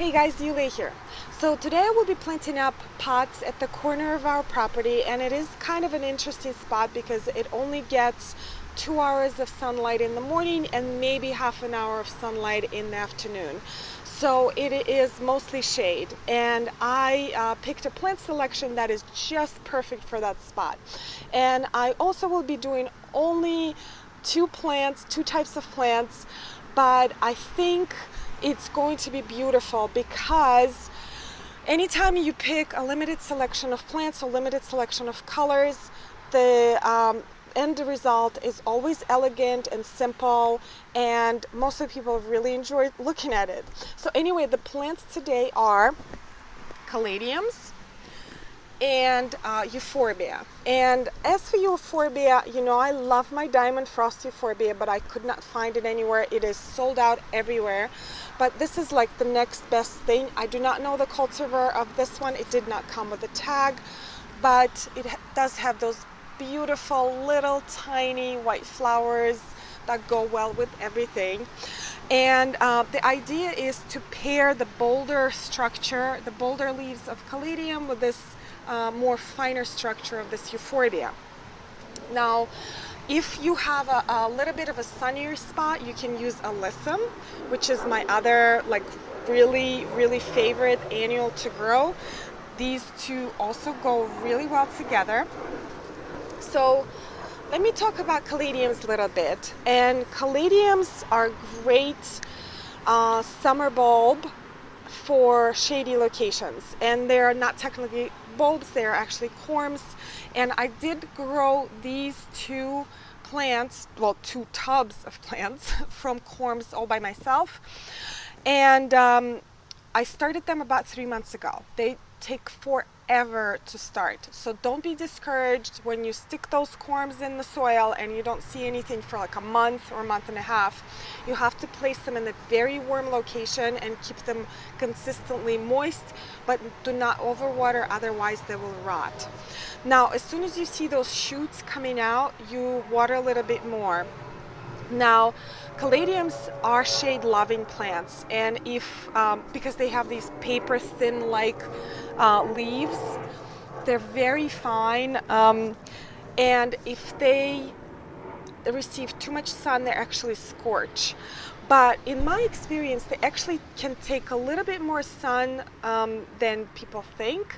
Hey guys, Yuliya here. So today I will be planting up pots at the corner of our property, and it is kind of an interesting spot because it only gets 2 hours of sunlight in the morning and maybe half an hour of sunlight in the afternoon. So it is mostly shade, and I picked a plant selection that is just perfect for that spot. And I also will be doing only two types of plants, but I think it's going to be beautiful because anytime you pick a limited selection of plants or limited selection of colors, the end result is always elegant and simple, and most of the people really enjoy looking at it. So anyway, the plants today are caladiums and Euphorbia. And as for Euphorbia, I love my diamond frost Euphorbia, but I could not find it anywhere. It is sold out everywhere. But this is like the next best thing. I do not know the cultivar of this one. It did not come with a tag, but it does have those beautiful little tiny white flowers that go well with everything. And the idea is to pair the bolder structure, the bolder leaves of caladium, with this more finer structure of this Euphorbia. Now, if you have a little bit of a sunnier spot, you can use alyssum, which is my other really favorite annual to grow. These two also go really well together. So let me talk about caladiums a little bit. And caladiums are great summer bulb for shady locations, and they're not technically bulbs, they're actually corms. And I did grow these two plants, well, two tubs of plants from corms all by myself, and I started them about 3 months ago. They take forever to start, so don't be discouraged when you stick those corms in the soil and you don't see anything for like a month or a month and a half. You have to place them in a very warm location and keep them consistently moist, but do not overwater, otherwise they will rot. Now, as soon as you see those shoots coming out, you water a little bit more. Now, caladiums are shade-loving plants, and because they have these paper-thin-like leaves, they're very fine. And if they receive too much sun, they actually scorch. But in my experience, they actually can take a little bit more sun than people think,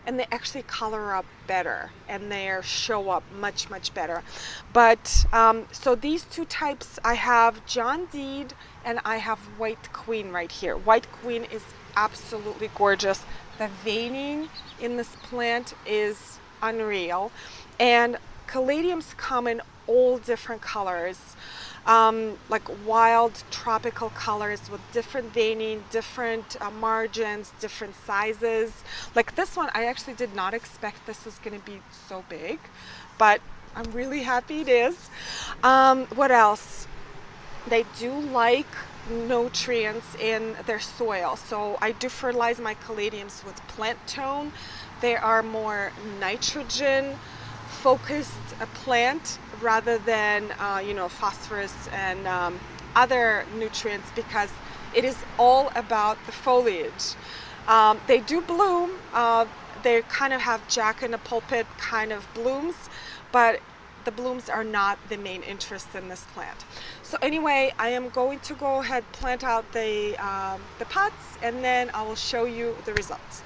and they actually color up better and they show up much better. But so these two types, I have John Deed and I have White Queen right here. White Queen is absolutely gorgeous. The veining in this plant is unreal, and caladiums come in all different colors, like wild tropical colors with different veining, different margins, different sizes. Like this one, I actually did not expect this was going to be so big, but I'm really happy it is. What else? They do like nutrients in their soil, so I do fertilize my caladiums with plant tone. They are more nitrogen focused plant rather than phosphorus and other nutrients, because it is all about the foliage. They do bloom. They kind of have jack in the pulpit kind of blooms, but the blooms are not the main interest in this plant. So anyway, I am going to go ahead, plant out the pots, and then I will show you the results.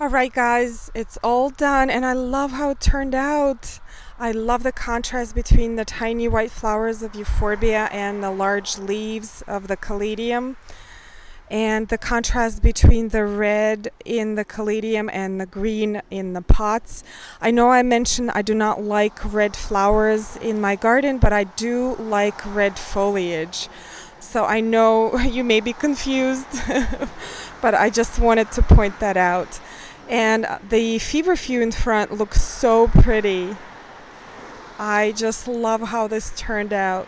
All right, guys, it's all done, and I love how it turned out. I love the contrast between the tiny white flowers of Euphorbia and the large leaves of the caladium, and the contrast between the red in the caladium and the green in the pots. I know I mentioned I do not like red flowers in my garden, but I do like red foliage. So I know you may be confused, but I just wanted to point that out. And the feverfew in front looks so pretty. I just love how this turned out.